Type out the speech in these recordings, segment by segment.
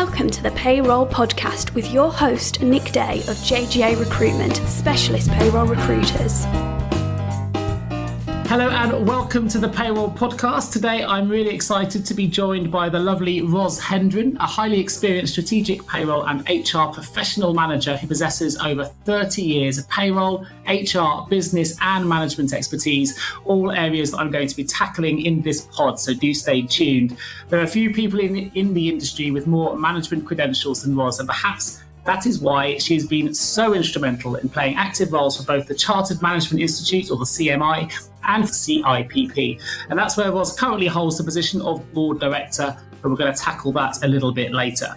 Welcome to the Payroll Podcast with your host, Nick Day of JGA Recruitment, Specialist Payroll Recruiters. Hello and welcome to the Payroll Podcast. Today I'm really excited to be joined by the lovely Ros Hendren, a highly experienced strategic payroll and HR professional manager who possesses over 30 years of payroll, HR, business and management expertise, all areas that I'm going to be tackling in this pod, so do stay tuned. There are a few people in the industry with more management credentials than Ros, and perhaps that is why she has been so instrumental in playing active roles for both the Chartered Management Institute, or the CMI, and CIPP. And that's where Ros currently holds the position of board director, but we're going to tackle that a little bit later.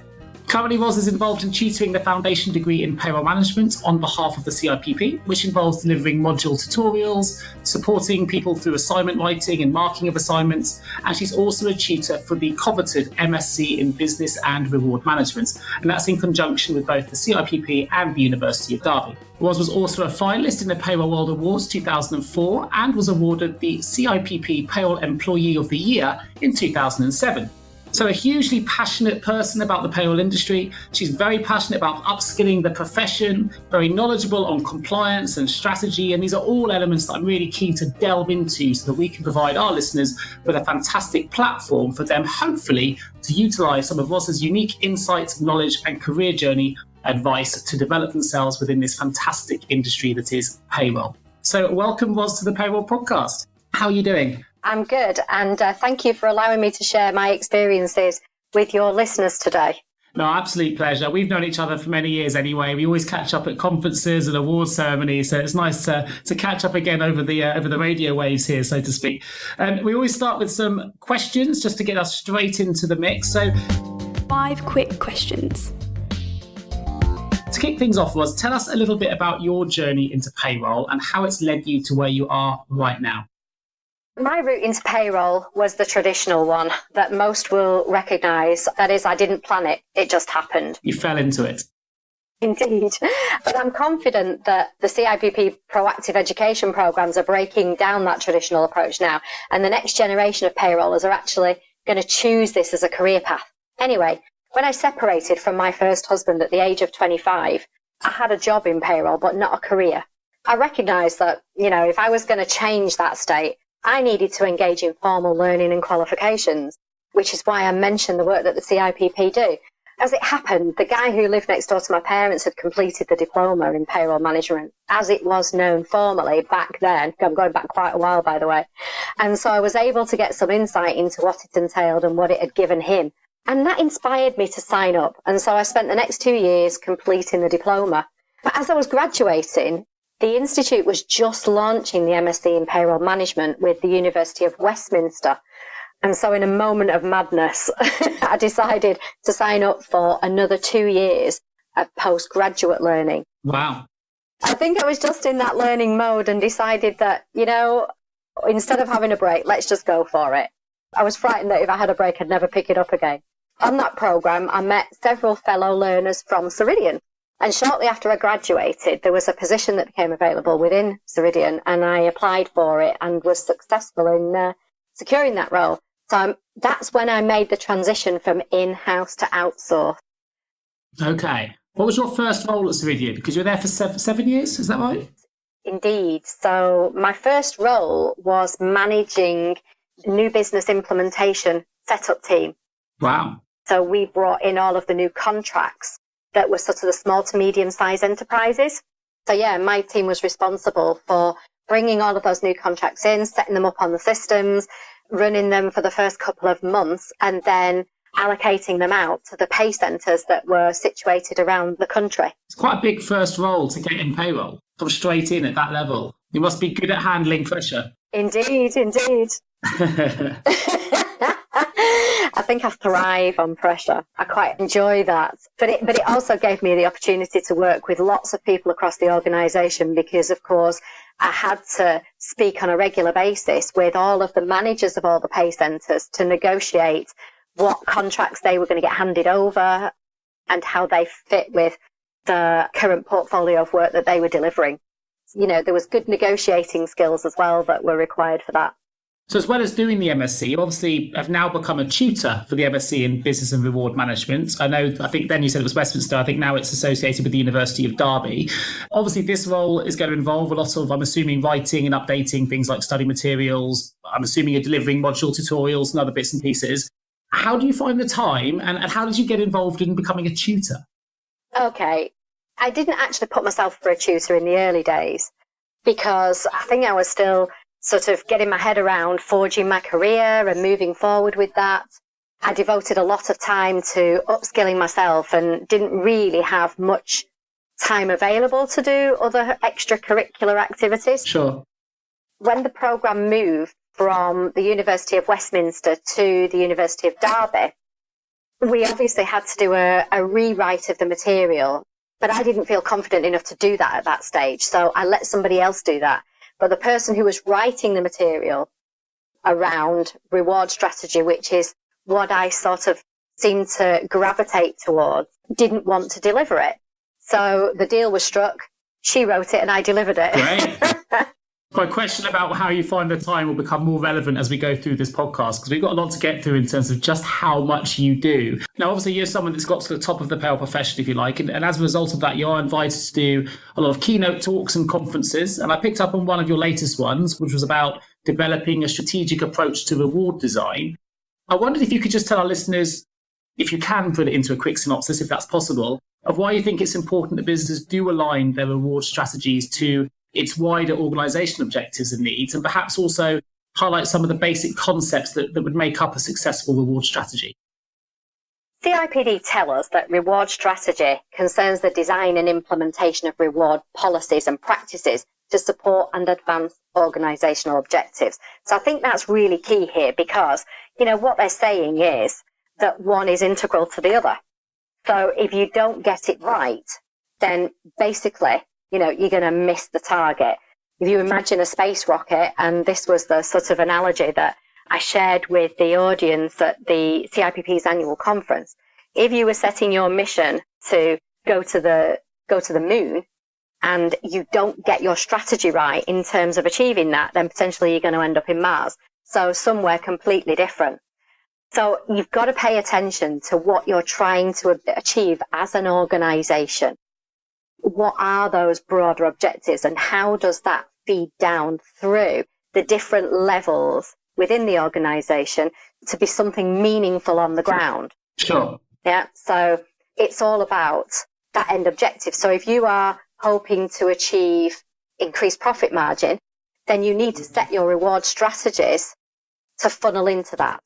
Currently, Ros is involved in tutoring the foundation degree in payroll management on behalf of the CIPP, which involves delivering module tutorials, supporting people through assignment writing and marking of assignments, and she's also a tutor for the coveted MSc in Business and Reward Management, and that's in conjunction with both the CIPP and the University of Derby. Ros was also a finalist in the Payroll World Awards 2004 and was awarded the CIPP Payroll Employee of the Year in 2007. So a hugely passionate person about the payroll industry. She's very passionate about upskilling the profession, very knowledgeable on compliance and strategy. And these are all elements that I'm really keen to delve into so that we can provide our listeners with a fantastic platform for them, hopefully, to utilise some of Ros's unique insights, knowledge and career journey advice to develop themselves within this fantastic industry that is payroll. So welcome, Ros, to the Payroll Podcast. How are you doing? I'm good, and thank you for allowing me to share my experiences with your listeners today. No, absolute pleasure. We've known each other for many years anyway. We always catch up at conferences and awards ceremonies, so it's nice to catch up again over the radio waves here, so to speak. And we always start with some questions just to get us straight into the mix. So, 5 quick questions. To kick things off, Ros, tell us a little bit about your journey into payroll and how it's led you to where you are right now. My route into payroll was the traditional one that most will recognise. That is, I didn't plan it. It just happened. You fell into it. Indeed. But I'm confident that the CIPP proactive education programmes are breaking down that traditional approach now. And the next generation of payrollers are actually going to choose this as a career path. Anyway, when I separated from my first husband at the age of 25, I had a job in payroll, but not a career. I recognised that, if I was going to change that state, I needed to engage in formal learning and qualifications, which is why I mentioned the work that the CIPP do. As it happened, the guy who lived next door to my parents had completed the diploma in payroll management, as it was known formally back then. I'm going back quite a while, by the way. And so I was able to get some insight into what it entailed and what it had given him. And that inspired me to sign up. And so I spent the next 2 years completing the diploma. But as I was graduating, the Institute was just launching the MSc in Payroll Management with the University of Westminster. And so in a moment of madness, I decided to sign up for another 2 years of postgraduate learning. Wow. I think I was just in that learning mode and decided that, instead of having a break, let's just go for it. I was frightened that if I had a break, I'd never pick it up again. On that programme, I met several fellow learners from Ceridian. And shortly after I graduated, there was a position that became available within Ceridian, and I applied for it and was successful in securing that role. So that's when I made the transition from in-house to outsource. Okay. What was your first role at Ceridian? Because you were there for 7 years, is that right? Indeed. So my first role was managing new business implementation setup team. Wow. So we brought in all of the new contracts that were sort of the small to medium-sized enterprises. So yeah, my team was responsible for bringing all of those new contracts in, setting them up on the systems, running them for the first couple of months, and then allocating them out to the pay centres that were situated around the country. It's quite a big first role to get in payroll, come straight in at that level. You must be good at handling pressure. Indeed. I think I thrive on pressure. I quite enjoy that. But it also gave me the opportunity to work with lots of people across the organisation because, of course, I had to speak on a regular basis with all of the managers of all the pay centres to negotiate what contracts they were going to get handed over and how they fit with the current portfolio of work that they were delivering. There was good negotiating skills as well that were required for that. So as well as doing the MSc, you obviously have now become a tutor for the MSc in Business and Reward Management. I think then you said it was Westminster. I think now it's associated with the University of Derby. Obviously, this role is going to involve a lot of, I'm assuming, writing and updating things like study materials. I'm assuming you're delivering module tutorials and other bits and pieces. How do you find the time and how did you get involved in becoming a tutor? Okay. I didn't actually put myself for a tutor in the early days because I think I was still sort of getting my head around forging my career and moving forward with that. I devoted a lot of time to upskilling myself and didn't really have much time available to do other extracurricular activities. Sure. When the programme moved from the University of Westminster to the University of Derby, we obviously had to do a rewrite of the material, but I didn't feel confident enough to do that at that stage, so I let somebody else do that. But the person who was writing the material around reward strategy, which is what I sort of seemed to gravitate towards, didn't want to deliver it. So the deal was struck. She wrote it and I delivered it. Great. My question about how you find the time will become more relevant as we go through this podcast, because we've got a lot to get through in terms of just how much you do. Now, obviously, you're someone that's got to the top of the payroll profession, if you like, and as a result of that, you are invited to do a lot of keynote talks and conferences. And I picked up on one of your latest ones, which was about developing a strategic approach to reward design. I wondered if you could just tell our listeners, if you can put it into a quick synopsis, if that's possible, of why you think it's important that businesses do align their reward strategies to its wider organisational objectives and needs, and perhaps also highlight some of the basic concepts that would make up a successful reward strategy. CIPD tell us that reward strategy concerns the design and implementation of reward policies and practices to support and advance organisational objectives. So I think that's really key here because, what they're saying is that one is integral to the other. So if you don't get it right, then basically, you're going to miss the target. If you imagine a space rocket, and this was the sort of analogy that I shared with the audience at the CIPP's annual conference, if you were setting your mission to go to the moon and you don't get your strategy right in terms of achieving that, then potentially you're going to end up in Mars. So somewhere completely different. So you've got to pay attention to what you're trying to achieve as an organisation. What are those broader objectives and how does that feed down through the different levels within the organisation to be something meaningful on the ground? Sure. Yeah. So it's all about that end objective. So if you are hoping to achieve increased profit margin, then you need to set your reward strategies to funnel into that.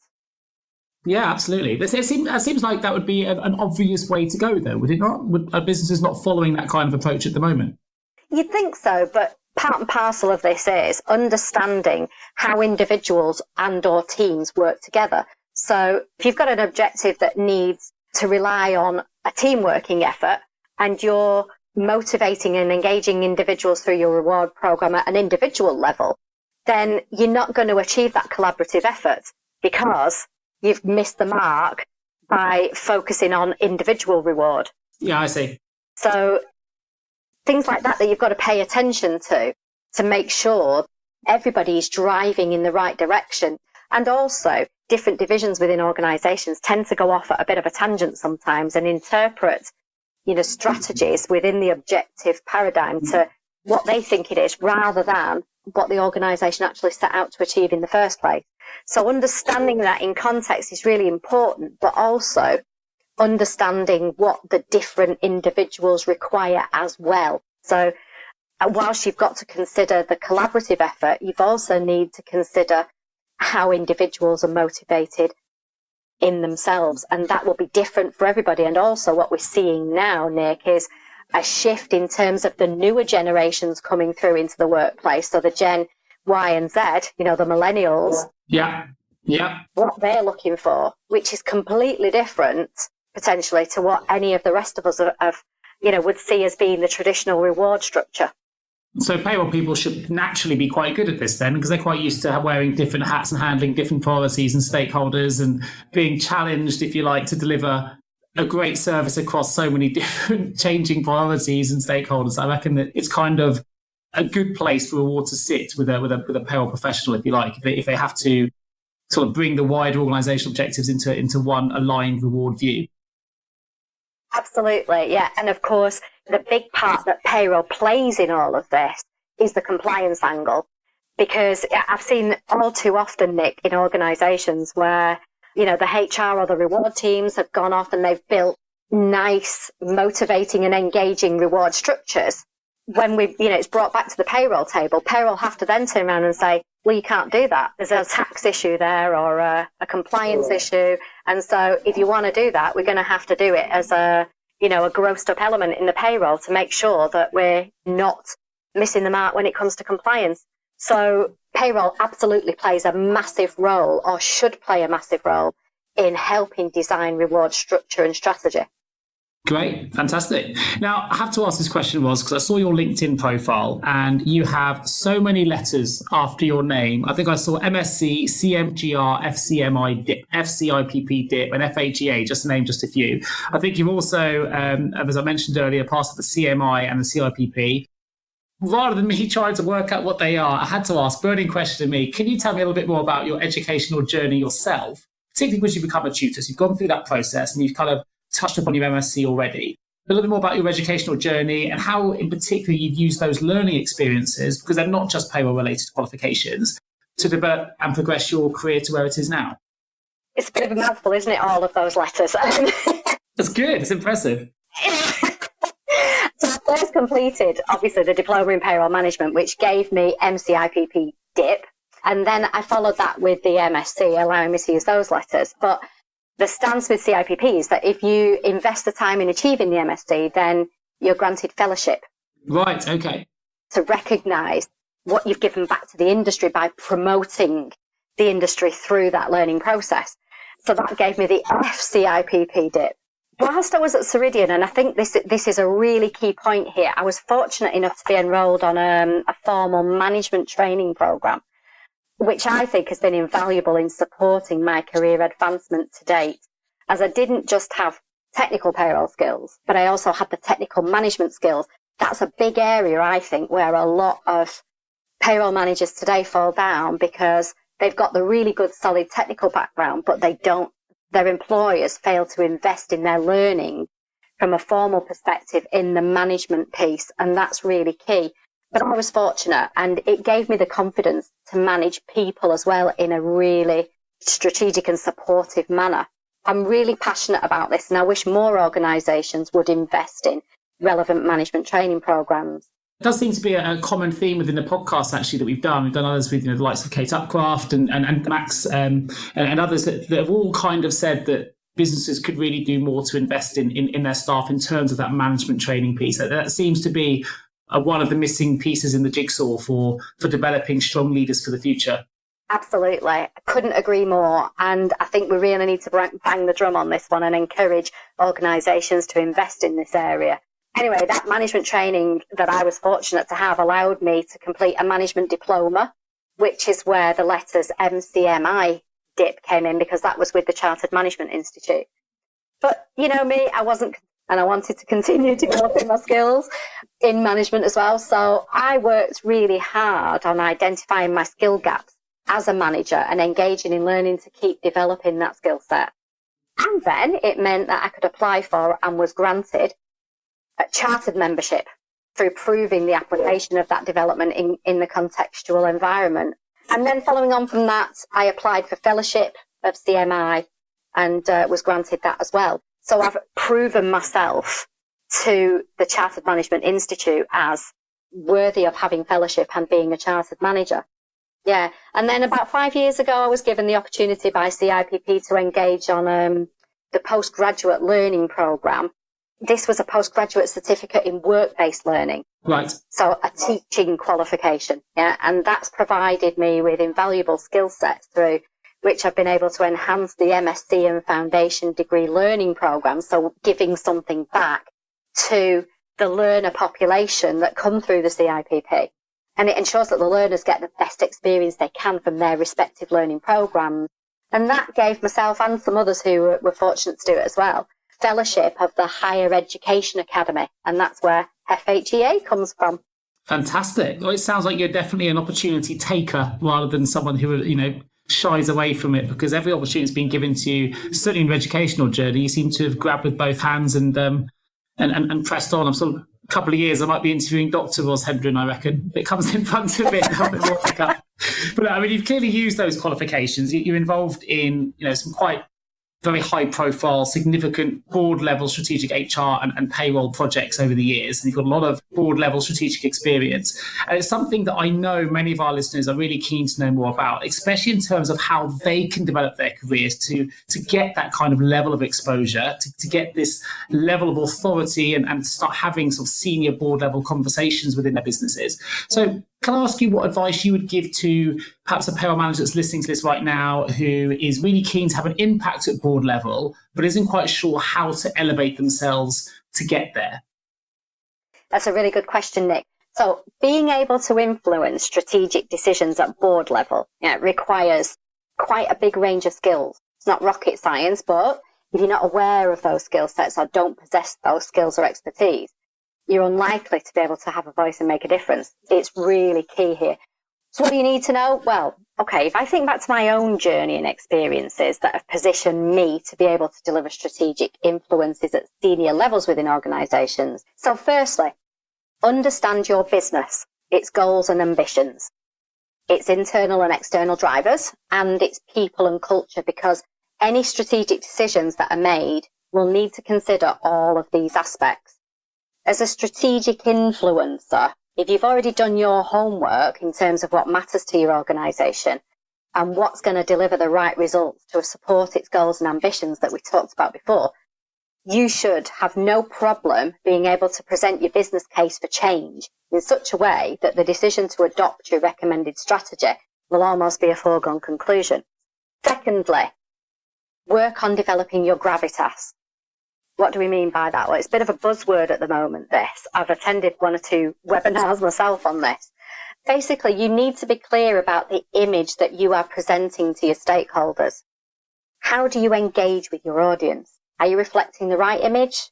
Yeah, absolutely. It seems like that would be an obvious way to go, though, would it not? Are businesses not following that kind of approach at the moment? You'd think so, but part and parcel of this is understanding how individuals and or teams work together. So if you've got an objective that needs to rely on a team working effort and you're motivating and engaging individuals through your reward program at an individual level, then you're not going to achieve that collaborative effort because you've missed the mark by focusing on individual reward. Yeah, I see. So things like that you've got to pay attention to make sure everybody's driving in the right direction. And also different divisions within organisations tend to go off at a bit of a tangent sometimes and interpret, strategies within the objective paradigm to what they think it is rather than what the organisation actually set out to achieve in the first place. So understanding that in context is really important, but also understanding what the different individuals require as well. So whilst you've got to consider the collaborative effort, you've also need to consider how individuals are motivated in themselves. And that will be different for everybody. And also what we're seeing now, Nick, is a shift in terms of the newer generations coming through into the workplace. So the Gen Y and Z, the millennials. Yeah. What they're looking for, which is completely different potentially to what any of the rest of us would see as being the traditional reward structure. So payroll people should naturally be quite good at this then, because they're quite used to wearing different hats and handling different priorities and stakeholders and being challenged, if you like, to deliver a great service across so many different changing priorities and stakeholders. I reckon that it's kind of a good place for reward to sit with a payroll professional, if you like, if they have to sort of bring the wider organisational objectives into one aligned reward view. Absolutely, yeah. And of course, the big part that payroll plays in all of this is the compliance angle. Because I've seen all too often, Nick, in organisations where, the HR or the reward teams have gone off and they've built nice, motivating and engaging reward structures. When it's brought back to the payroll table, payroll have to then turn around and say, well, you can't do that. There's a tax issue there or a compliance issue. And so if you want to do that, we're going to have to do it as a grossed up element in the payroll to make sure that we're not missing the mark when it comes to compliance. So payroll absolutely plays a massive role, or should play a massive role, in helping design reward structure and strategy. Great, fantastic. Now, I have to ask this question, Ros, because I saw your LinkedIn profile and you have so many letters after your name. I think I saw MSc, CMGR, FCMI, DIP, FCIPP, DIP, and FHEA, just to name just a few. I think you've also, as I mentioned earlier, passed the CMI and the CIPP. Rather than me trying to work out what they are, I had to ask, burning question to me, can you tell me a little bit more about your educational journey yourself, particularly because you've become a tutor? So you've gone through that process and you've kind of touched upon your MSc already. A little bit more about your educational journey and how in particular you've used those learning experiences, because they're not just payroll related qualifications, to develop and progress your career to where it is now. It's a bit of a mouthful, isn't it, all of those letters? That's good, it's impressive. So I first completed, obviously, the Diploma in Payroll Management, which gave me MCIPP DIP. And then I followed that with the MSc, allowing me to use those letters. But the stance with CIPP is that if you invest the time in achieving the MSc, then you're granted fellowship. Right, okay. To recognise what you've given back to the industry by promoting the industry through that learning process. So that gave me the FCIPP DIP. Whilst I was at Ceridian, and I think this is a really key point here, I was fortunate enough to be enrolled on a formal management training programme, which I think has been invaluable in supporting my career advancement to date, as I didn't just have technical payroll skills, but I also had the technical management skills. That's a big area, I think, where a lot of payroll managers today fall down, because they've got the really good, solid technical background, but their employers fail to invest in their learning from a formal perspective in the management piece, and that's really key. But I was fortunate, and it gave me the confidence to manage people as well in a really strategic and supportive manner. I'm really passionate about this, and I wish more organisations would invest in relevant management training programs. It does seem to be a common theme within the podcast, actually, that we've done. We've done others with the likes of Kate Upcraft and Max and others that have all kind of said that businesses could really do more to invest in their staff in terms of that management training piece. That seems to be one of the missing pieces in the jigsaw for developing strong leaders for the future. Absolutely. I couldn't agree more. And I think we really need to bang the drum on this one and encourage organisations to invest in this area. Anyway, that management training that I was fortunate to have allowed me to complete a management diploma, which is where the letters MCMI DIP came in, because that was with the Chartered Management Institute. But you know me, I wanted to continue developing my skills in management as well. So I worked really hard on identifying my skill gaps as a manager and engaging in learning to keep developing that skill set. And then it meant that I could apply for and was granted a chartered membership through proving the application of that development in the contextual environment. And then following on from that, I applied for fellowship of CMI and was granted that as well. So I've proven myself to the Chartered Management Institute as worthy of having fellowship and being a chartered manager. Yeah. And then about 5 years ago, I was given the opportunity by CIPP to engage on the postgraduate learning programme. This was a postgraduate certificate in work-based learning. Right. So a teaching qualification. Yeah. And that's provided me with invaluable skill sets through which I've been able to enhance the MSc and foundation degree learning programs. So giving something back to the learner population that come through the CIPP. And it ensures that the learners get the best experience they can from their respective learning programs. And that gave myself and some others who were fortunate to do it as well, fellowship of the Higher Education Academy. And that's where FHEA comes from. Fantastic. Well, it sounds like you're definitely an opportunity taker rather than someone who, shies away from it, because every opportunity has been given to you, certainly in your educational journey. You seem to have grabbed with both hands and pressed on. I'm sort of a couple of years, I might be interviewing Dr. Ros Hendren, I reckon. If it comes in front of it, a bit more to come. But I mean, you've clearly used those qualifications. You're involved in, some quite very high profile, significant board level strategic HR and payroll projects over the years. And you've got a lot of board level strategic experience. And it's something that I know many of our listeners are really keen to know more about, especially in terms of how they can develop their careers to get that kind of level of exposure, to get this level of authority and start having sort of senior board level conversations within their businesses. So can I ask you what advice you would give to perhaps a payroll manager that's listening to this right now who is really keen to have an impact at board level, but isn't quite sure how to elevate themselves to get there? That's a really good question, Nick. So being able to influence strategic decisions at board level requires quite a big range of skills. It's not rocket science, but if you're not aware of those skill sets or don't possess those skills or expertise, you're unlikely to be able to have a voice and make a difference. It's really key here. So what do you need to know? Well, okay, if I think back to my own journey and experiences that have positioned me to be able to deliver strategic influences at senior levels within organisations. So firstly, understand your business, its goals and ambitions, its internal and external drivers, and its people and culture, because any strategic decisions that are made will need to consider all of these aspects. As a strategic influencer, if you've already done your homework in terms of what matters to your organisation and what's going to deliver the right results to support its goals and ambitions that we talked about before, you should have no problem being able to present your business case for change in such a way that the decision to adopt your recommended strategy will almost be a foregone conclusion. Secondly, work on developing your gravitas. What do we mean by that? Well, it's a bit of a buzzword at the moment, this. I've attended 1 or 2 webinars myself on this. Basically, you need to be clear about the image that you are presenting to your stakeholders. How do you engage with your audience? Are you reflecting the right image?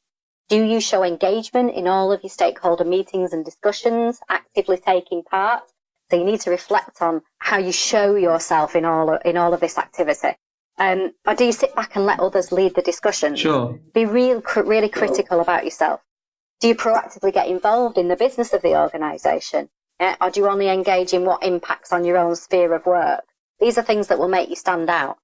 Do you show engagement in all of your stakeholder meetings and discussions, actively taking part? So you need to reflect on how you show yourself in all of this activity. Or do you sit back and let others lead the discussion? Sure. Be really critical about yourself. Do you proactively get involved in the business of the organisation? Or do you only engage in what impacts on your own sphere of work? These are things that will make you stand out.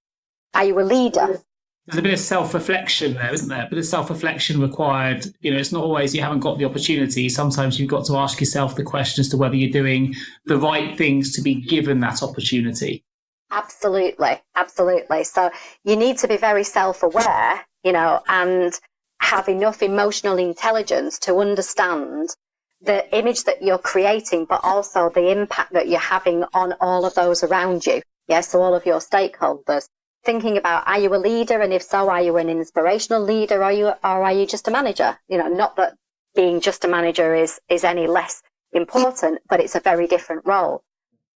Are you a leader? There's a bit of self-reflection there, isn't there? A bit of self-reflection required. It's not always you haven't got the opportunity. Sometimes you've got to ask yourself the question as to whether you're doing the right things to be given that opportunity. Absolutely. So you need to be very self-aware, and have enough emotional intelligence to understand the image that you're creating, but also the impact that you're having on all of those around you. So all of your stakeholders. Thinking about, are you a leader? And if so, are you an inspirational leader? Or are you just a manager? Not that being just a manager is any less important, but it's a very different role.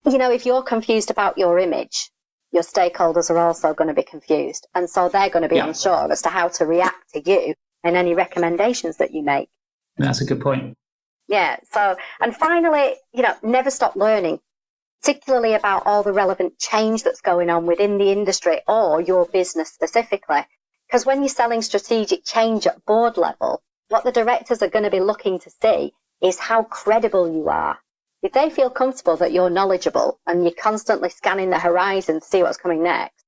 If you're confused about your image, your stakeholders are also going to be confused. And so they're going to be unsure as to how to react to you and any recommendations that you make. That's a good point. Yeah. So, and finally, never stop learning, particularly about all the relevant change that's going on within the industry or your business specifically. Because when you're selling strategic change at board level, what the directors are going to be looking to see is how credible you are. If they feel comfortable that you're knowledgeable and you're constantly scanning the horizon to see what's coming next,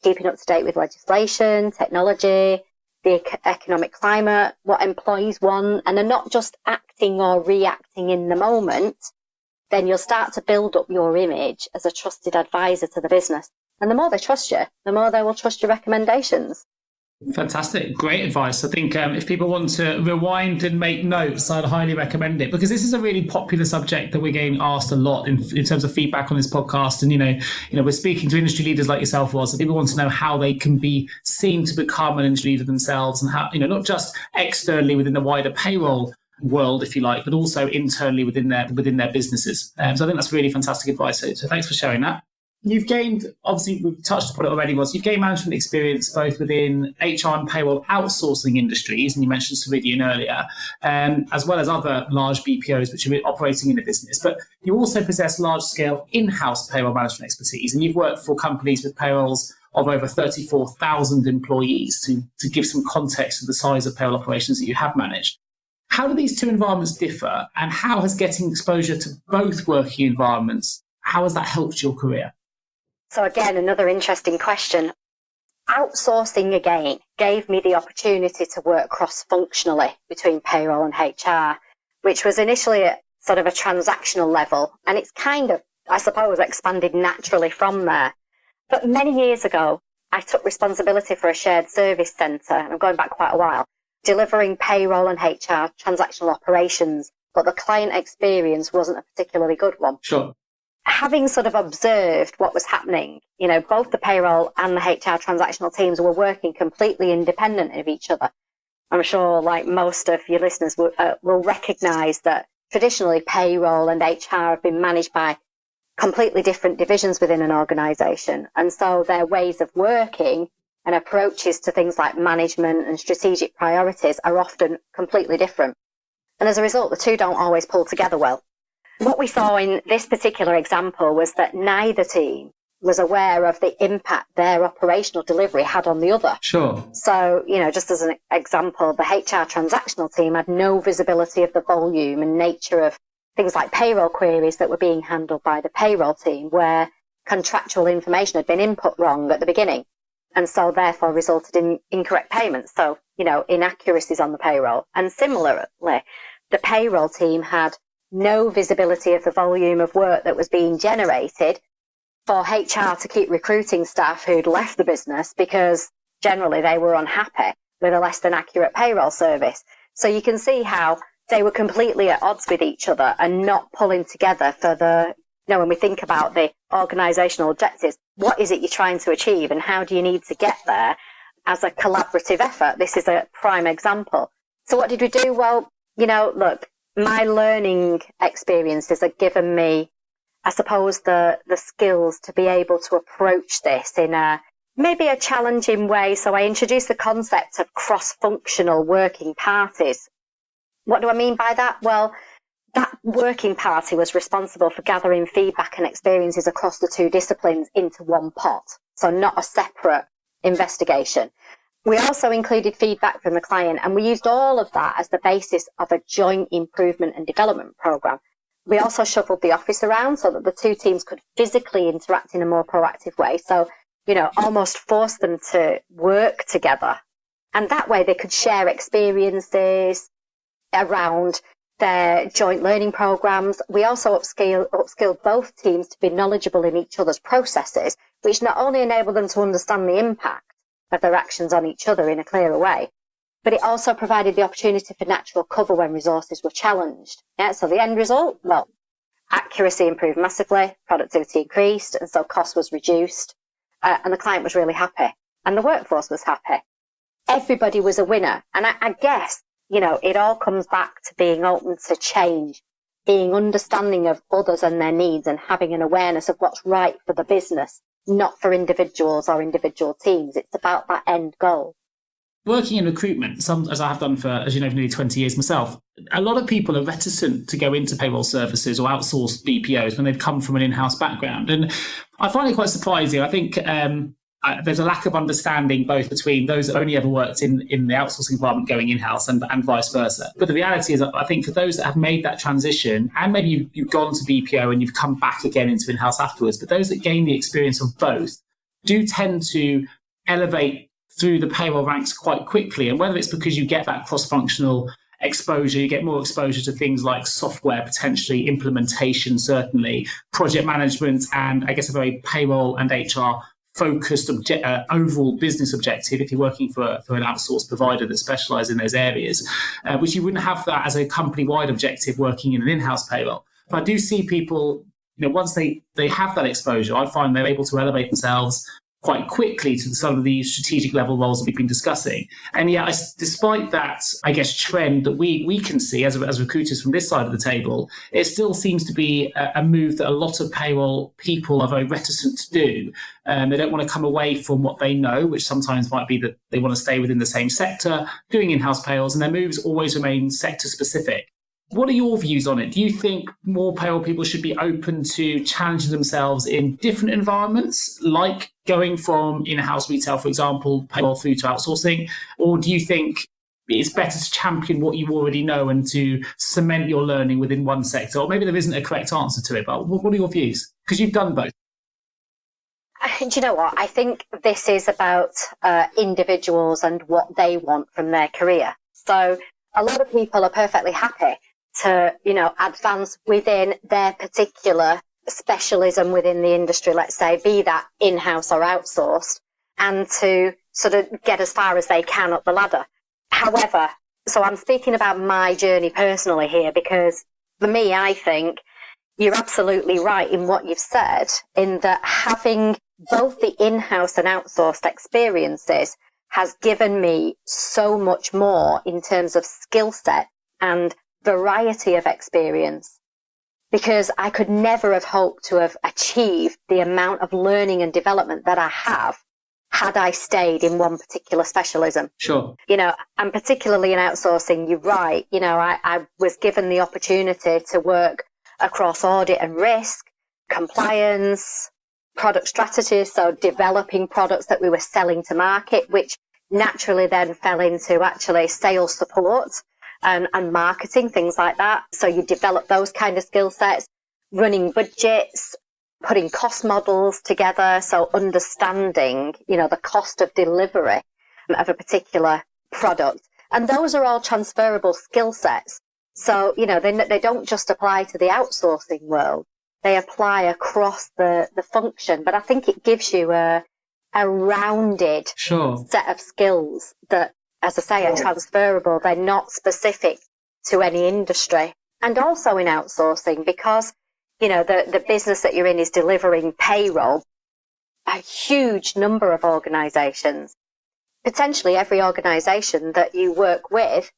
keeping up to date with legislation, technology, the economic climate, what employees want, and are not just acting or reacting in the moment, then you'll start to build up your image as a trusted advisor to the business. And the more they trust you, the more they will trust your recommendations. Fantastic. Great advice. I think if people want to rewind and make notes, I'd highly recommend it, because this is a really popular subject that we're getting asked a lot in terms of feedback on this podcast. And, we're speaking to industry leaders like yourself, Ros, and people want to know how they can be seen to become an industry leader themselves, and how, not just externally within the wider payroll world, if you like, but also internally within their businesses. So I think that's really fantastic advice. So thanks for sharing that. You've gained, obviously, we've touched upon it already, you've gained management experience both within HR and payroll outsourcing industries, and you mentioned Ceridian earlier, as well as other large BPOs which are operating in the business. But you also possess large-scale in-house payroll management expertise, and you've worked for companies with payrolls of over 34,000 employees to give some context to the size of payroll operations that you have managed. How do these two environments differ, and how has getting exposure to both working environments, how has that helped your career? So again, another interesting question. Outsourcing again gave me the opportunity to work cross-functionally between payroll and HR, which was initially at sort of a transactional level, and it's kind of, I suppose, expanded naturally from there. But many years ago, I took responsibility for a shared service centre, and I'm going back quite a while, delivering payroll and HR transactional operations, but the client experience wasn't a particularly good one. Sure. Having sort of observed what was happening, both the payroll and the HR transactional teams were working completely independent of each other. I'm sure, like most of your listeners will recognise that traditionally payroll and HR have been managed by completely different divisions within an organisation. And so their ways of working and approaches to things like management and strategic priorities are often completely different. And as a result, the two don't always pull together well. What we saw in this particular example was that neither team was aware of the impact their operational delivery had on the other. Sure. So, just as an example, the HR transactional team had no visibility of the volume and nature of things like payroll queries that were being handled by the payroll team, where contractual information had been input wrong at the beginning, and so therefore resulted in incorrect payments. So, inaccuracies on the payroll. And similarly, the payroll team had no visibility of the volume of work that was being generated for HR to keep recruiting staff who'd left the business because generally they were unhappy with a less than accurate payroll service. So you can see how they were completely at odds with each other and not pulling together for the, when we think about the organisational objectives, what is it you're trying to achieve and how do you need to get there as a collaborative effort? This is a prime example. So what did we do? Well, look, my learning experiences have given me, I suppose, the skills to be able to approach this in maybe a challenging way. So I introduced the concept of cross-functional working parties. What do I mean by that? Well, that working party was responsible for gathering feedback and experiences across the two disciplines into one pot. So not a separate investigation. We also included feedback from the client, and we used all of that as the basis of a joint improvement and development program. We also shuffled the office around so that the two teams could physically interact in a more proactive way. So, almost force them to work together. And that way they could share experiences around their joint learning programs. We also upskilled both teams to be knowledgeable in each other's processes, which not only enabled them to understand the impact of their actions on each other in a clearer way, but it also provided the opportunity for natural cover when resources were challenged. Yeah, so the end result, well, accuracy improved massively, productivity increased, and so cost was reduced, and the client was really happy, and the workforce was happy. Everybody was a winner, and I guess, it all comes back to being open to change, being understanding of others and their needs, and having an awareness of what's right for the business, not for individuals or individual teams. It's about that end goal. Working in recruitment, as I have done for, as you know, nearly 20 years myself, a lot of people are reticent to go into payroll services or outsourced BPOs when they've come from an in-house background. And I find it quite surprising. I think there's a lack of understanding both between those that only ever worked in the outsourcing environment going in-house and vice versa. But the reality is, I think for those that have made that transition, and maybe you've gone to BPO and you've come back again into in-house afterwards, but those that gain the experience of both do tend to elevate through the payroll ranks quite quickly. And whether it's because you get that cross-functional exposure, you get more exposure to things like software, potentially implementation, certainly project management, and I guess a very payroll and HR focused overall business objective if you're working for an outsourced provider that specialises in those areas, which you wouldn't have that as a company-wide objective working in an in-house payroll. But I do see people, once they have that exposure, I find they're able to elevate themselves, quite quickly to some of the strategic level roles that we've been discussing. And yet, despite that, I guess, trend that we can see as recruiters from this side of the table, it still seems to be a move that a lot of payroll people are very reticent to do. They don't want to come away from what they know, which sometimes might be that they want to stay within the same sector, doing in-house payrolls, and their moves always remain sector specific. What are your views on it? Do you think more payroll people should be open to challenging themselves in different environments, like going from in-house retail, for example, payroll through to outsourcing? Or do you think it's better to champion what you already know and to cement your learning within one sector? Or maybe there isn't a correct answer to it, but what are your views? Because you've done both. Do you know what? I think this is about individuals and what they want from their career. So a lot of people are perfectly happy to, advance within their particular specialism within the industry, let's say, be that in-house or outsourced, and to sort of get as far as they can up the ladder. However, so I'm speaking about my journey personally here, because for me, I think you're absolutely right in what you've said, in that having both the in-house and outsourced experiences has given me so much more in terms of skill set and variety of experience, because I could never have hoped to have achieved the amount of learning and development that I have had I stayed in one particular specialism. Sure. And particularly in outsourcing, you're right. I was given the opportunity to work across audit and risk, compliance, product strategy, so developing products that we were selling to market, which naturally then fell into actually sales support and marketing, things like that. So you develop those kind of skill sets, running budgets, putting cost models together, so understanding, the cost of delivery of a particular product. And those are all transferable skill sets. So, they don't just apply to the outsourcing world. They apply across the function. But I think it gives you a rounded set of skills that, as I say, are transferable. They're not specific to any industry. And also in outsourcing, because, the business that you're in is delivering payroll, a huge number of organisations, potentially every organisation that you work with,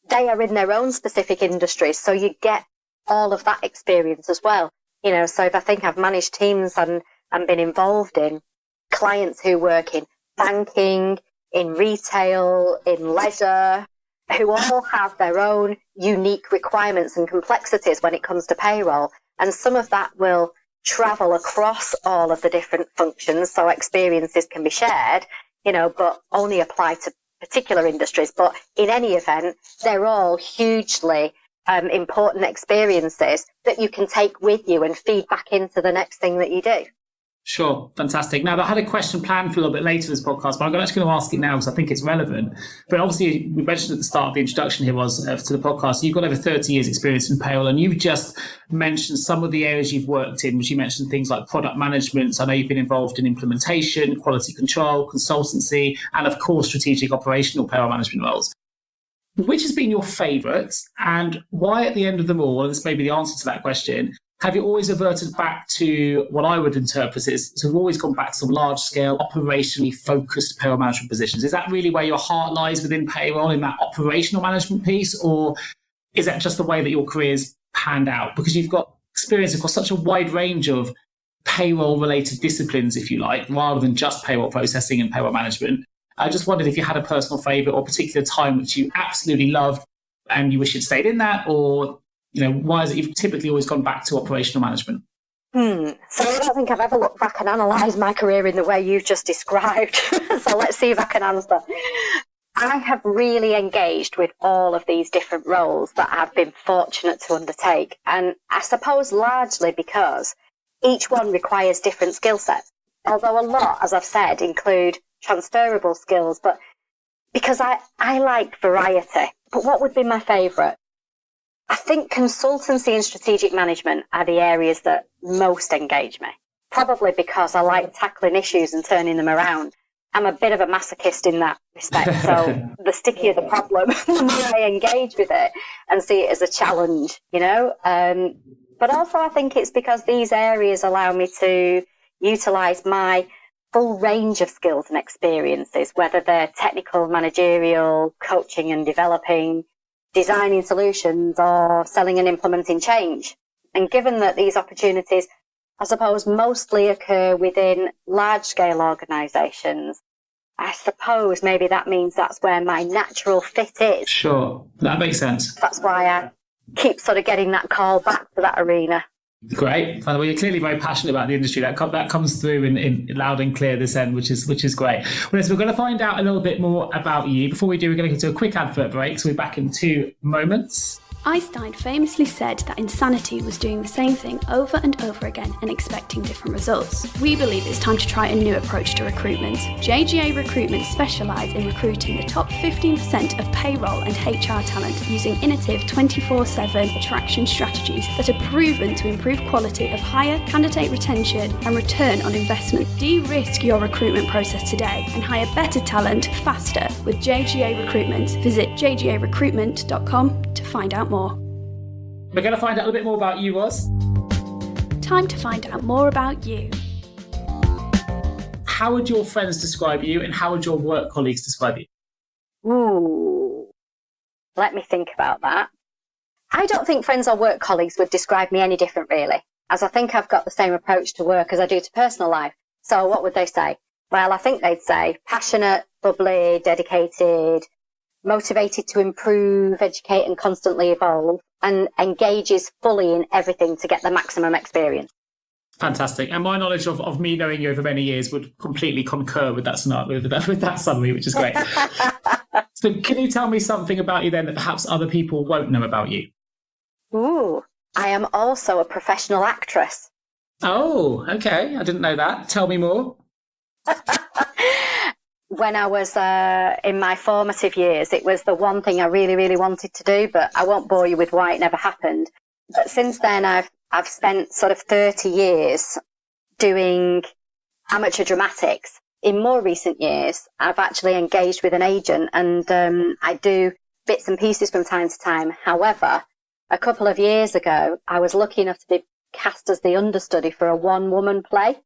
they are in their own specific industries. So you get all of that experience as well. So if I think I've managed teams and been involved in clients who work in banking, in retail, in leisure, who all have their own unique requirements and complexities when it comes to payroll. And some of that will travel across all of the different functions, so experiences can be shared, but only apply to particular industries. But in any event, they're all hugely important experiences that you can take with you and feed back into the next thing that you do. Sure. Fantastic. Now, I had a question planned for a little bit later in this podcast, but I'm actually going to ask it now because I think it's relevant. But obviously, we mentioned at the start of the introduction here to the podcast, you've got over 30 years experience in payroll, and you've just mentioned some of the areas you've worked in, which you mentioned things like product management. I know you've been involved in implementation, quality control, consultancy, and of course, strategic operational payroll management roles. Which has been your favourite, and why at the end of them all, and this may be the answer to that question, have you always reverted back to what I would interpret as, so we've always gone back to some large-scale, operationally focused payroll management positions? Is that really where your heart lies within payroll, in that operational management piece, or is that just the way that your career's panned out? Because you've got experience across such a wide range of payroll-related disciplines, if you like, rather than just payroll processing and payroll management. I just wondered if you had a personal favourite or particular time which you absolutely loved and you wish you'd stayed in that, or why is it you've typically always gone back to operational management? So I don't think I've ever looked back and analysed my career in the way you've just described. So let's see if I can answer. I have really engaged with all of these different roles that I've been fortunate to undertake. And I suppose largely because each one requires different skill sets. Although a lot, as I've said, include transferable skills, but because I like variety. But what would be my favourite? I think consultancy and strategic management are the areas that most engage me, probably because I like tackling issues and turning them around. I'm a bit of a masochist in that respect, so the stickier the problem, the more I engage with it and see it as a challenge, But also I think it's because these areas allow me to utilise my full range of skills and experiences, whether they're technical, managerial, coaching and developing, designing solutions, or selling and implementing change. And given that these opportunities, I suppose, mostly occur within large-scale organisations, I suppose maybe that means that's where my natural fit is. Sure, that makes sense. That's why I keep sort of getting that call back to that arena. Great. Well, you're clearly very passionate about the industry. That comes through in loud and clear this end, which is great. Well, so we're going to find out a little bit more about you. Before we do, we're going to go to a quick advert break. So we're back in 2 moments. Einstein famously said that insanity was doing the same thing over and over again and expecting different results. We believe it's time to try a new approach to recruitment. JGA Recruitment specialise in recruiting the top 15% of payroll and HR talent using innovative 24/7 attraction strategies that are proven to improve quality of hire, candidate retention and return on investment. De-risk your recruitment process today and hire better talent faster with JGA Recruitment. Visit jgarecruitment.com to find out more. We're going to find out a little bit more about you, Ros. Time to find out more about you. How would your friends describe you and how would your work colleagues describe you? Ooh, let me think about that. I don't think friends or work colleagues would describe me any different, really, as I think I've got the same approach to work as I do to personal life. So what would they say? Well, I think they'd say passionate, bubbly, dedicated, motivated to improve, educate and constantly evolve, and engages fully in everything to get the maximum experience. Fantastic. And my knowledge of me knowing you over many years would completely concur with that scenario, with that summary, which is great. So can you tell me something about you then that perhaps other people won't know about you? Ooh, I am also a professional actress. Oh, okay. I didn't know that. Tell me more. When I was in my formative years, it was the one thing I really, really wanted to do, but I won't bore you with why it never happened. But since then, I've spent sort of 30 years doing amateur dramatics. In more recent years, I've actually engaged with an agent and I do bits and pieces from time to time. However, a couple of years ago, I was lucky enough to be cast as the understudy for a one-woman play.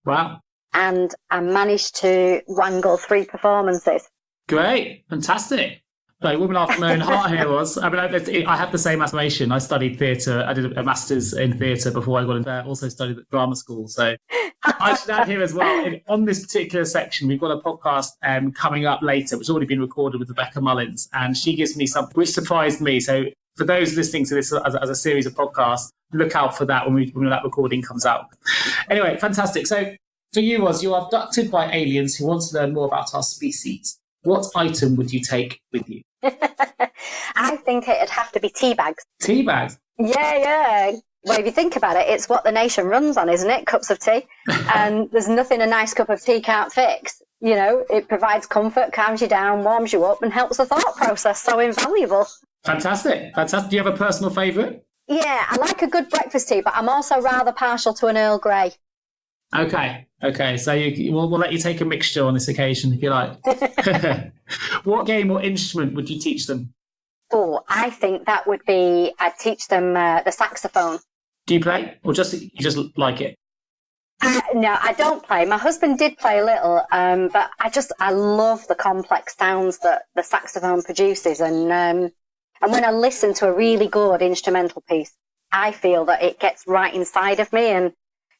Wow. And I managed to wangle 3 performances. Great. Fantastic. So, woman after my own heart here was. I mean, I have the same aspiration. I studied theatre. I did a master's in theatre before I got into there. Also studied at drama school. So I should add here as well, on this particular section, we've got a podcast coming up later, which has already been recorded with Rebecca Mullins. And she gives me something which surprised me. So for those listening to this as a series of podcasts, look out for that when that recording comes out. Anyway, fantastic. So for you, Ros, you are abducted by aliens who want to learn more about our species. What item would you take with you? I think it'd have to be tea bags. Tea bags? Yeah. Well, if you think about it, it's what the nation runs on, isn't it? Cups of tea. And there's nothing a nice cup of tea can't fix. You know, it provides comfort, calms you down, warms you up, and helps the thought process. So invaluable. Fantastic. Do you have a personal favourite? Yeah, I like a good breakfast tea, but I'm also rather partial to an Earl Grey. Okay. So we'll let you take a mixture on this occasion, if you like. What game or instrument would you teach them? Oh, I think that would be, I'd teach them the saxophone. Do you play, or you just like it? No, I don't play. My husband did play a little, but I love the complex sounds that the saxophone produces, and when I listen to a really good instrumental piece, I feel that it gets right inside of me, and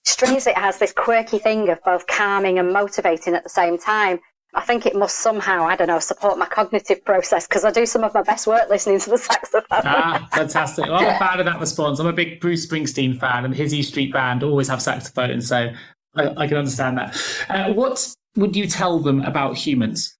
strangely, it has this quirky thing of both calming and motivating at the same time. I think it must somehow, I don't know, support my cognitive process because I do some of my best work listening to the saxophone. Fantastic. Well, I'm a fan of that response. I'm a big Bruce Springsteen fan, and his E Street Band always have saxophones, so I can understand that. What would you tell them about humans?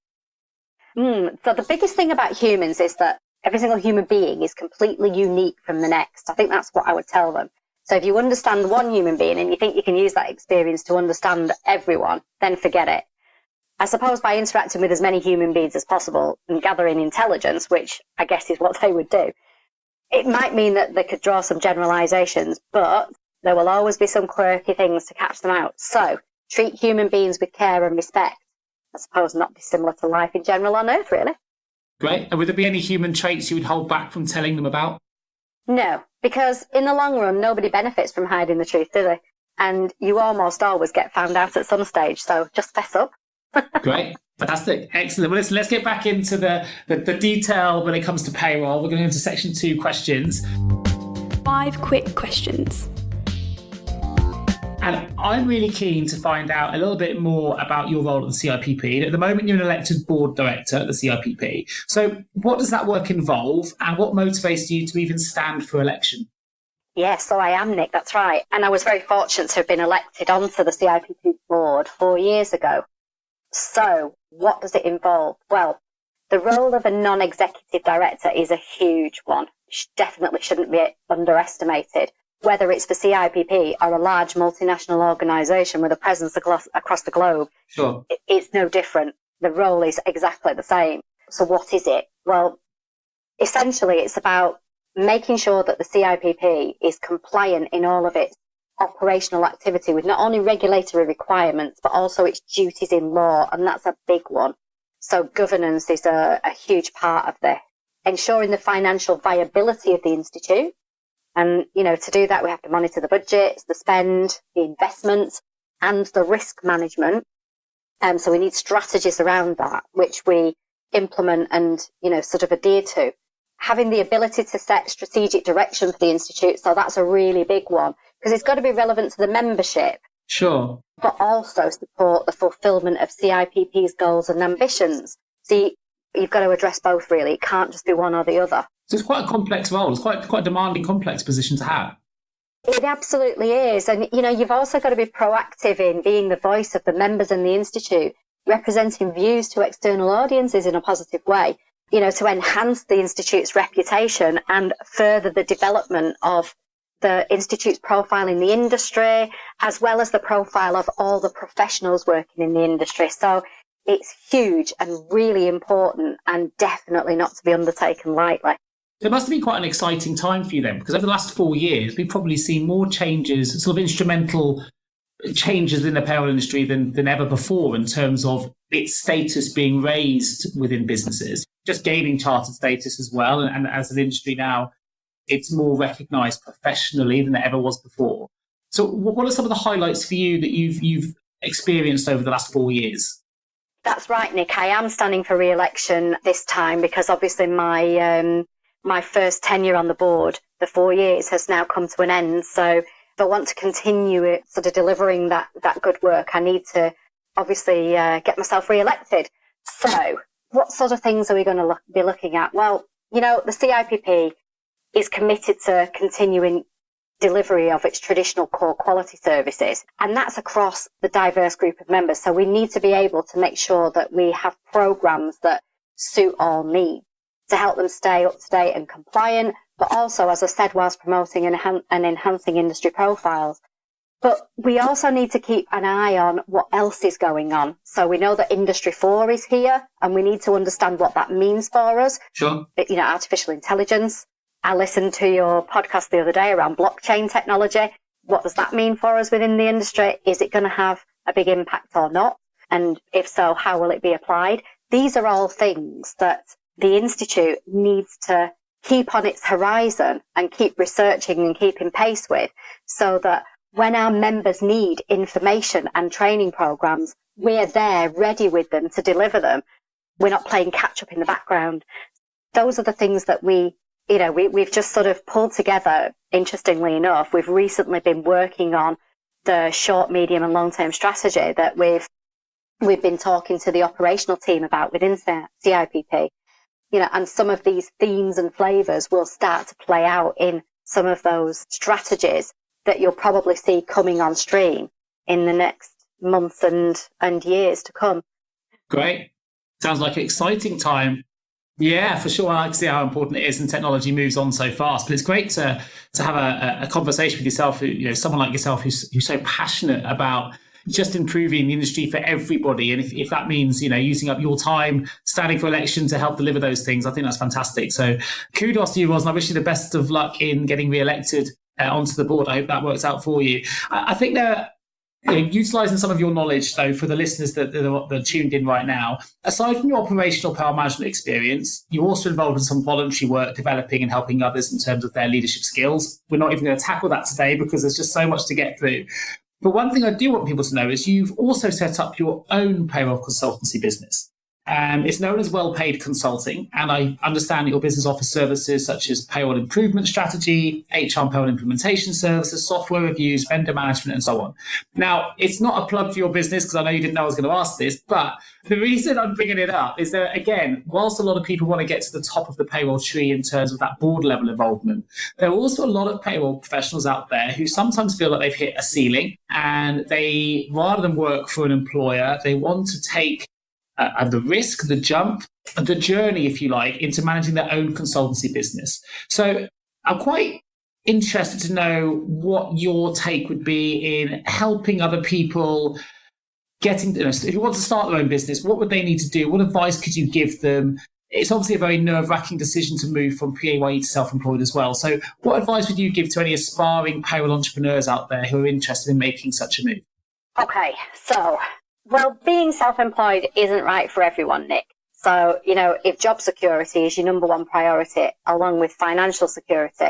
So the biggest thing about humans is that every single human being is completely unique from the next. I think that's what I would tell them. So if you understand one human being and you think you can use that experience to understand everyone, then forget it. I suppose by interacting with as many human beings as possible and gathering intelligence, which I guess is what they would do, it might mean that they could draw some generalizations, but there will always be some quirky things to catch them out. So treat human beings with care and respect. I suppose not dissimilar to life in general on Earth, really. Great. And would there be any human traits you would hold back from telling them about? No, because in the long run, nobody benefits from hiding the truth, do they? and you almost always get found out at some stage. So just fess up. Great. Fantastic. Excellent. Well, let's get back into the detail when it comes to payroll. We're going into section 2 questions. 5 quick questions. And I'm really keen to find out a little bit more about your role at the CIPP. At the moment, you're an elected board director at the CIPP. So what does that work involve, and what motivates you to even stand for election? Yes, so I am, Nick, that's right. And I was very fortunate to have been elected onto the CIPP board 4 years ago. So what does it involve? Well, the role of a non-executive director is a huge one. Definitely shouldn't be underestimated. Whether it's for CIPP or a large multinational organisation with a presence across the globe, sure, it's no different. The role is exactly the same. So what is it? Well, essentially it's about making sure that the CIPP is compliant in all of its operational activity with not only regulatory requirements, but also its duties in law, and that's a big one. So governance is a huge part of this. Ensuring the financial viability of the institute. And, to do that, we have to monitor the budgets, the spend, the investment, and the risk management. So we need strategies around that, which we implement and, sort of adhere to. Having the ability to set strategic direction for the institute. So that's a really big one, because it's got to be relevant to the membership. Sure. But also support the fulfilment of CIPP's goals and ambitions. See, you've got to address both, really. It can't just be one or the other. So it's quite a complex role. It's quite a demanding, complex position to have. It absolutely is. And, you've also got to be proactive in being the voice of the members in the institute, representing views to external audiences in a positive way, to enhance the institute's reputation and further the development of the institute's profile in the industry, as well as the profile of all the professionals working in the industry. So it's huge and really important, and definitely not to be undertaken lightly. It must have been quite an exciting time for you then, because over the last 4 years, we've probably seen more changes, sort of instrumental changes in the payroll industry than ever before in terms of its status being raised within businesses, just gaining chartered status as well. And as an industry now, it's more recognised professionally than it ever was before. So what are some of the highlights for you that you've experienced over the last 4 years? That's right, Nick. I am standing for re-election this time because obviously my first tenure on the board, the 4 years, has now come to an end. So if I want to continue it, sort of delivering that good work, I need to obviously get myself re-elected. So what sort of things are we going to be looking at? Well, the CIPP is committed to continuing delivery of its traditional core quality services, and that's across the diverse group of members. So we need to be able to make sure that we have programs that suit all needs to help them stay up to date and compliant, but also, as I said, whilst promoting and enhancing industry profiles. But we also need to keep an eye on what else is going on. So we know that Industry 4 is here, and we need to understand what that means for us. Sure. Artificial intelligence. I listened to your podcast the other day around blockchain technology. What does that mean for us within the industry? Is it going to have a big impact or not? And if so, how will it be applied? These are all things that the Institute needs to keep on its horizon and keep researching and keeping pace with, so that when our members need information and training programs, we're there ready with them to deliver them. We're not playing catch up in the background. Those are the things that we've just sort of pulled together. Interestingly enough, we've recently been working on the short, medium and long-term strategy that we've been talking to the operational team about within CIPP. And some of these themes and flavours will start to play out in some of those strategies that you'll probably see coming on stream in the next months and years to come. Great. Sounds like an exciting time. Yeah, for sure. I like to see how important it is, and technology moves on so fast. But it's great to have a conversation with yourself, someone like yourself who's so passionate about just improving the industry for everybody. And if that means, using up your time, standing for election to help deliver those things, I think that's fantastic. So kudos to you, Ros, and I wish you the best of luck in getting re-elected onto the board. I hope that works out for you. I think utilising some of your knowledge, though, for the listeners that are tuned in right now, aside from your operational power management experience, you're also involved in some voluntary work developing and helping others in terms of their leadership skills. We're not even going to tackle that today because there's just so much to get through. But one thing I do want people to know is you've also set up your own payroll consultancy business. It's known as Well-Paid Consulting, and I understand that your business offers services such as payroll improvement strategy, HR and payroll implementation services, software reviews, vendor management, and so on. Now, it's not a plug for your business because I know you didn't know I was going to ask this, but the reason I'm bringing it up is that, again, whilst a lot of people want to get to the top of the payroll tree in terms of that board level involvement, there are also a lot of payroll professionals out there who sometimes feel like they've hit a ceiling and they, rather than work for an employer, they want to take the risk, the jump, the journey, if you like, into managing their own consultancy business. So I'm quite interested to know what your take would be in helping other people getting, if you want to start their own business, what would they need to do? What advice could you give them? It's obviously a very nerve-wracking decision to move from PAYE to self-employed as well. So what advice would you give to any aspiring payroll entrepreneurs out there who are interested in making such a move? Okay, so... well, being self-employed isn't right for everyone, Nick. So, if job security is your number one priority, along with financial security,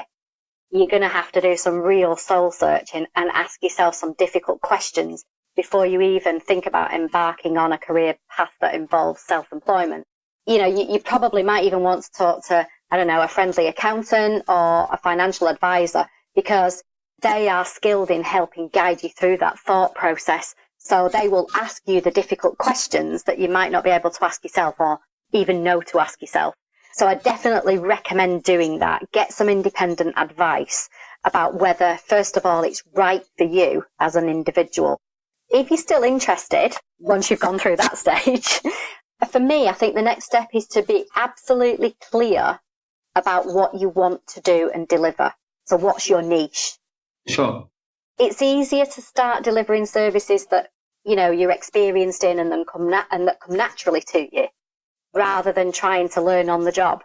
you're going to have to do some real soul searching and ask yourself some difficult questions before you even think about embarking on a career path that involves self-employment. You probably might even want to talk to, a friendly accountant or a financial advisor, because they are skilled in helping guide you through that thought process. So they will ask you the difficult questions that you might not be able to ask yourself or even know to ask yourself. So I definitely recommend doing that. Get some independent advice about whether, first of all, it's right for you as an individual. If you're still interested, once you've gone through that stage, for me, I think the next step is to be absolutely clear about what you want to do and deliver. So what's your niche? Sure. It's easier to start delivering services that, you're experienced in and that come naturally to you, rather than trying to learn on the job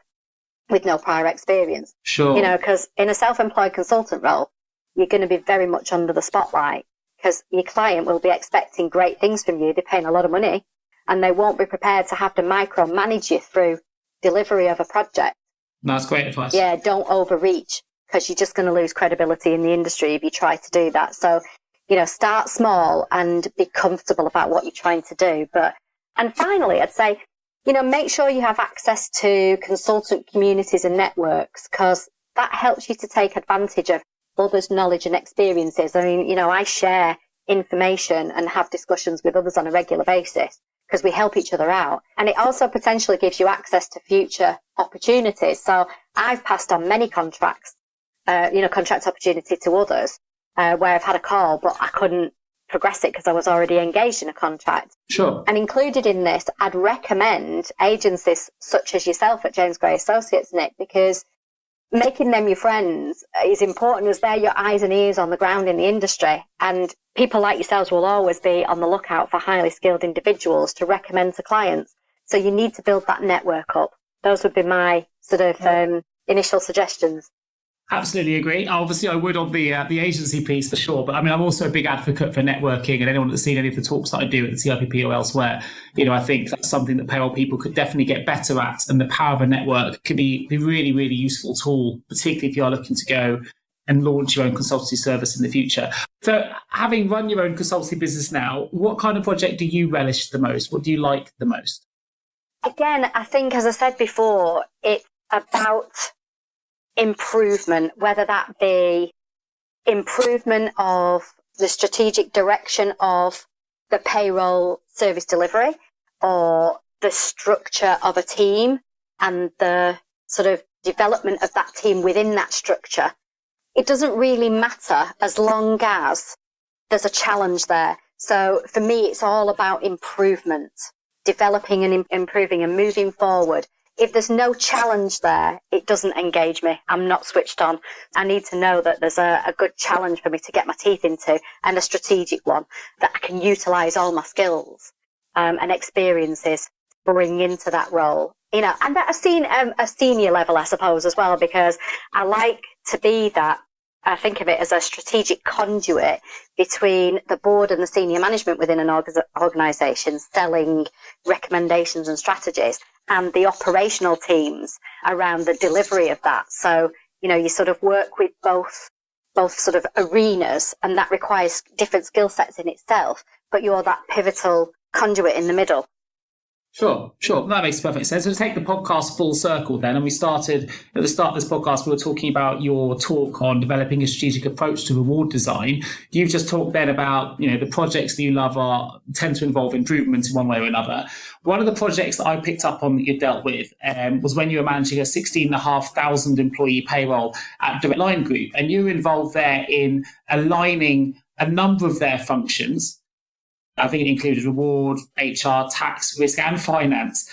with no prior experience. Sure. Because in a self-employed consultant role, you're going to be very much under the spotlight, because your client will be expecting great things from you. They're paying a lot of money, and they won't be prepared to have to micromanage you through delivery of a project. That's great advice. Yeah, don't overreach, because you're just going to lose credibility in the industry if you try to do that. So, start small and be comfortable about what you're trying to do. And finally, I'd say, make sure you have access to consultant communities and networks, because that helps you to take advantage of others' knowledge and experiences. I mean, I share information and have discussions with others on a regular basis because we help each other out. And it also potentially gives you access to future opportunities. So I've passed on many contract opportunity to others where I've had a call, but I couldn't progress it because I was already engaged in a contract. Sure. And included in this, I'd recommend agencies such as yourself at James Gray Associates, Nick, because making them your friends is important, as they're your eyes and ears on the ground in the industry. And people like yourselves will always be on the lookout for highly skilled individuals to recommend to clients. So you need to build that network up. Those would be my sort of initial suggestions. Absolutely agree. Obviously, I would on the agency piece for sure, but I mean, I'm also a big advocate for networking, and anyone that's seen any of the talks that I do at the CIPP or elsewhere, I think that's something that payroll people could definitely get better at, and the power of a network can be a really, really useful tool, particularly if you are looking to go and launch your own consultancy service in the future. So having run your own consultancy business now, what kind of project do you relish the most? What do you like the most? Again, I think, as I said before, it's about improvement, whether that be improvement of the strategic direction of the payroll service delivery, or the structure of a team and the sort of development of that team within that structure. It doesn't really matter as long as there's a challenge there. So for me, it's all about improvement, developing and improving and moving forward. If there's no challenge there, it doesn't engage me. I'm not switched on. I need to know that there's a good challenge for me to get my teeth into, and a strategic one that I can utilise all my skills and experiences bring into that role. And that I've seen a senior level, I suppose, as well, because I like to be that. I think of it as a strategic conduit between the board and the senior management within an organisation, selling recommendations and strategies, and the operational teams around the delivery of that. So, you sort of work with both both sort of arenas, and that requires different skill sets in itself, but you're that pivotal conduit in the middle. Sure. That makes perfect sense. So to take the podcast full circle then, and we started at the start of this podcast, we were talking about your talk on developing a strategic approach to reward design. You've just talked then about, the projects that you love tend to involve improvements in one way or another. One of the projects that I picked up on that you dealt with was when you were managing a 16,500 employee payroll at Direct Line Group, and you were involved there in aligning a number of their functions. I think it included reward, HR, tax, risk, and finance.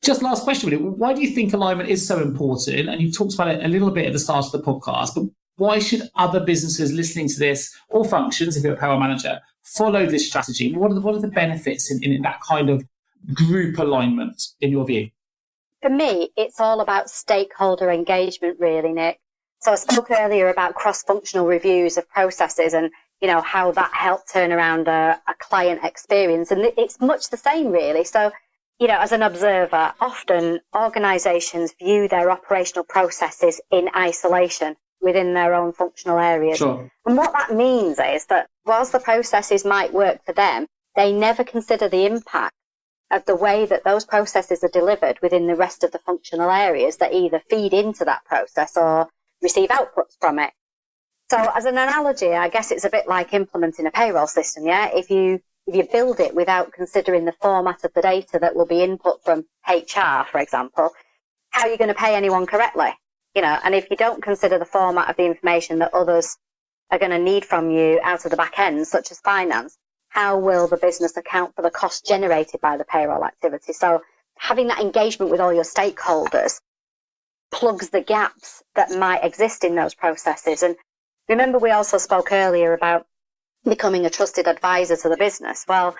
Just last question, really. Why do you think alignment is so important? And you talked about it a little bit at the start of the podcast, but why should other businesses listening to this, or functions, if you're a payroll manager, follow this strategy? What are the benefits in that kind of group alignment, in your view? For me, it's all about stakeholder engagement, really, Nick. So I spoke earlier about cross-functional reviews of processes and how that helped turn around a client experience. And it's much the same, really. So, as an observer, often organisations view their operational processes in isolation within their own functional areas. Sure. And what that means is that whilst the processes might work for them, they never consider the impact of the way that those processes are delivered within the rest of the functional areas that either feed into that process or receive outputs from it. So as an analogy, I guess it's a bit like implementing a payroll system, yeah? If you build it without considering the format of the data that will be input from HR, for example, how are you going to pay anyone correctly? And if you don't consider the format of the information that others are going to need from you out of the back end, such as finance, how will the business account for the cost generated by the payroll activity? So having that engagement with all your stakeholders plugs the gaps that might exist in those processes. And remember, we also spoke earlier about becoming a trusted advisor to the business. Well,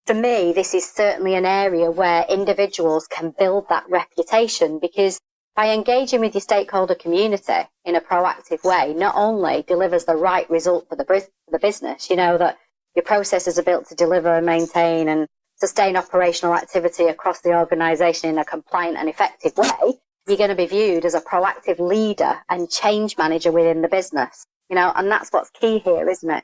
for me, this is certainly an area where individuals can build that reputation, because by engaging with your stakeholder community in a proactive way, not only delivers the right result for the business, that your processes are built to deliver and maintain and sustain operational activity across the organisation in a compliant and effective way, you're going to be viewed as a proactive leader and change manager within the business. And that's what's key here, isn't it?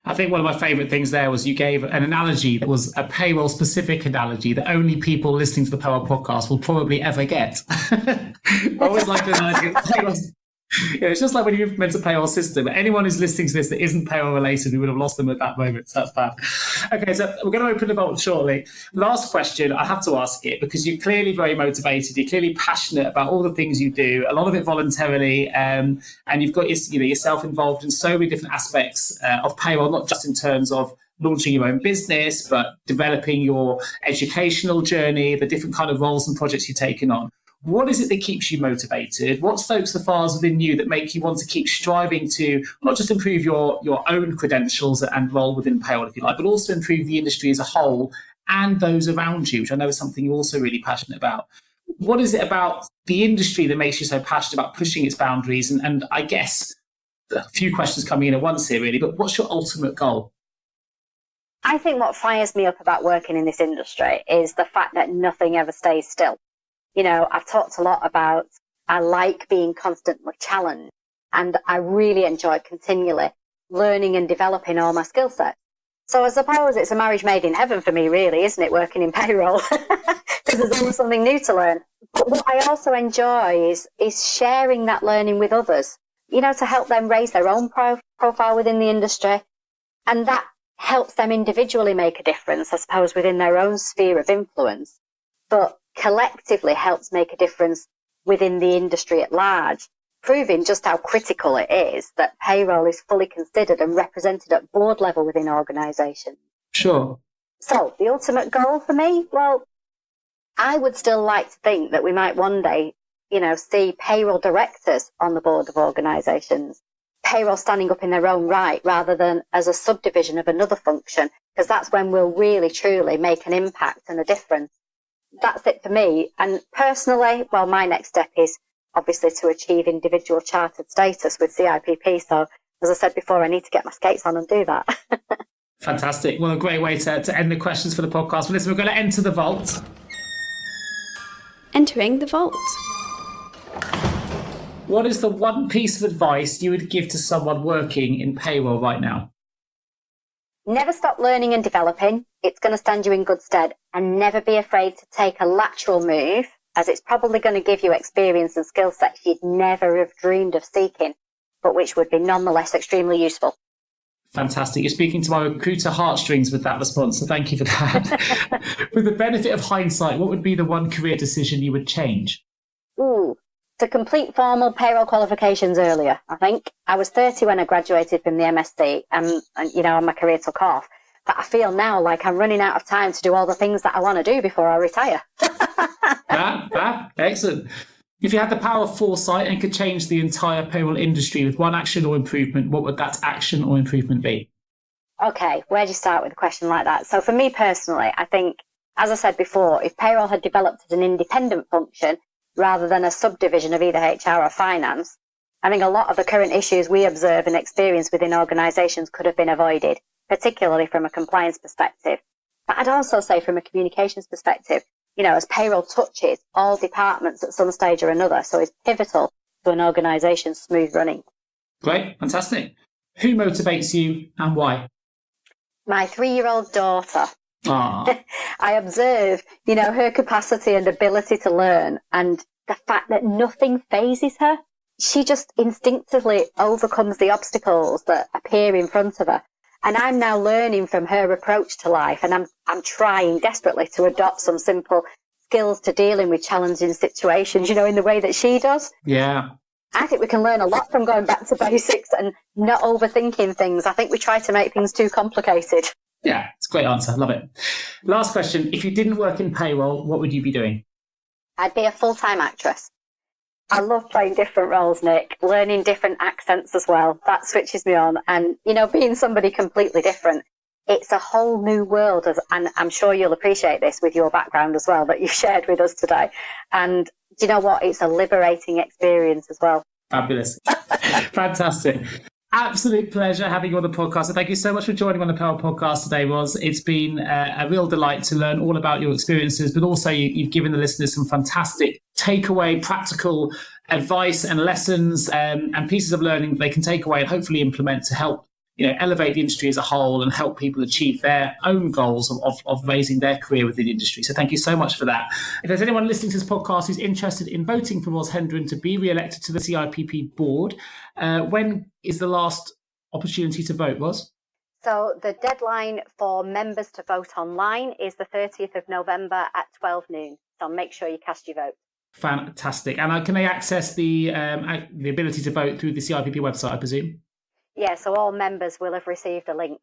I think one of my favourite things there was you gave an analogy that was a payroll-specific analogy that only people listening to the Payroll Podcast will probably ever get. I always like the analogy of payroll. It's just like when you implement a payroll system. Anyone who's listening to this that isn't payroll related, we would have lost them at that moment. So that's bad. Okay, so we're going to open the vault shortly. Last question, I have to ask it because you're clearly very motivated. You're clearly passionate about all the things you do, a lot of it voluntarily, and you've got yourself involved in so many different aspects of payroll, not just in terms of launching your own business, but developing your educational journey, the different kind of roles and projects you're taking on. What is it that keeps you motivated? What stokes the fires within you that make you want to keep striving to not just improve your own credentials and role within payroll, if you like, but also improve the industry as a whole and those around you, which I know is something you're also really passionate about. What is it about the industry that makes you so passionate about pushing its boundaries? And I guess a few questions coming in at once here, really, but what's your ultimate goal? I think what fires me up about working in this industry is the fact that nothing ever stays still. I've talked a lot about I like being constantly challenged, and I really enjoy continually learning and developing all my skill sets. So I suppose it's a marriage made in heaven for me, really, isn't it, working in payroll? Because there's always something new to learn. But what I also enjoy is sharing that learning with others, to help them raise their own profile within the industry. And that helps them individually make a difference, I suppose, within their own sphere of influence. But collectively helps make a difference within the industry at large, proving just how critical it is that payroll is fully considered and represented at board level within organisations. Sure. So the ultimate goal for me, well, I would still like to think that we might one day, see payroll directors on the board of organisations, payroll standing up in their own right rather than as a subdivision of another function, because that's when we'll really truly make an impact and a difference. That's it for me. And personally, well, my next step is obviously to achieve individual chartered status with CIPP. So as I said before, I need to get my skates on and do that. Fantastic. Well, a great way to end the questions for the podcast. Well, listen, we're going to enter the vault. Entering the vault. What is the one piece of advice you would give to someone working in payroll right now? Never stop learning and developing. It's going to stand you in good stead. And never be afraid to take a lateral move, as it's probably going to give you experience and skill sets you'd never have dreamed of seeking, but which would be nonetheless extremely useful. Fantastic. You're speaking to my recruiter heartstrings with that response, so thank you for that. With the benefit of hindsight, what would be the one career decision you would change? To complete formal payroll qualifications earlier, I think. I was 30 when I graduated from the MSc and my career took off. But I feel now like I'm running out of time to do all the things that I want to do before I retire. Excellent. If you had the power of foresight and could change the entire payroll industry with one action or improvement, what would that action or improvement be? Okay, where do you start with a question like that? So for me personally, I think, as I said before, if payroll had developed as an independent function rather than a subdivision of either HR or finance, I think a lot of the current issues we observe and experience within organisations could have been avoided, particularly from a compliance perspective. But I'd also say from a communications perspective, as payroll touches all departments at some stage or another, so it's pivotal to an organisation's smooth running. Great, fantastic. Who motivates you and why? My 3-year-old daughter. I observe, her capacity and ability to learn, and the fact that nothing phases her. She just instinctively overcomes the obstacles that appear in front of her. And I'm now learning from her approach to life, and I'm trying desperately to adopt some simple skills to dealing with challenging situations, in the way that she does. Yeah. I think we can learn a lot from going back to basics and not overthinking things. I think we try to make things too complicated. Yeah, it's a great answer. Love it. Last question. If you didn't work in payroll, what would you be doing? I'd be a full-time actress. I love playing different roles, Nick, learning different accents as well. That switches me on. And, being somebody completely different, it's a whole new world. And I'm sure you'll appreciate this with your background as well that you've shared with us today. And do you know what? It's a liberating experience as well. Fabulous. Fantastic. Absolute pleasure having you on the podcast. So thank you so much for joining on the Payroll Podcast today, Ros. It's been a real delight to learn all about your experiences, but also you've given the listeners some fantastic takeaway, practical advice and lessons and pieces of learning they can take away and hopefully implement to help elevate the industry as a whole and help people achieve their own goals of raising their career within the industry. So thank you so much for that. If there's anyone listening to this podcast who's interested in voting for Ros Hendren to be re-elected to the CIPP board, when is the last opportunity to vote, Ros? So the deadline for members to vote online is the 30th of November at 12 noon. So make sure you cast your vote. Fantastic. And can they access the ability to vote through the CIPP website, I presume? Yeah, so all members will have received a link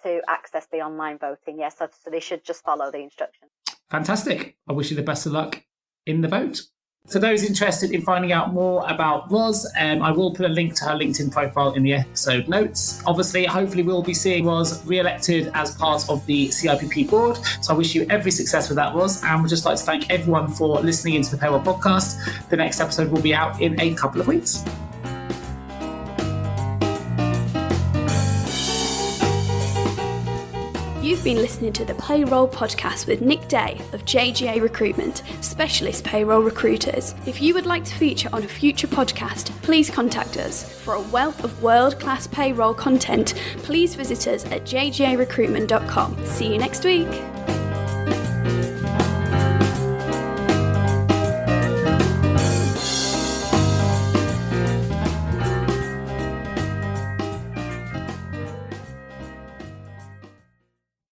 to access the online voting. Yes, so they should just follow the instructions. Fantastic. I wish you the best of luck in the vote. For those interested in finding out more about Ros, I will put a link to her LinkedIn profile in the episode notes. Obviously, hopefully we'll be seeing Ros re-elected as part of the CIPP board. So I wish you every success with that, Ros. And we'd just like to thank everyone for listening into the Payroll Podcast. The next episode will be out in a couple of weeks. You've been listening to the Payroll Podcast with Nick Day of JGA Recruitment, specialist payroll recruiters. If you would like to feature on a future podcast, please contact us. For a wealth of world-class payroll content, please visit us at jgarecruitment.com. See you next week.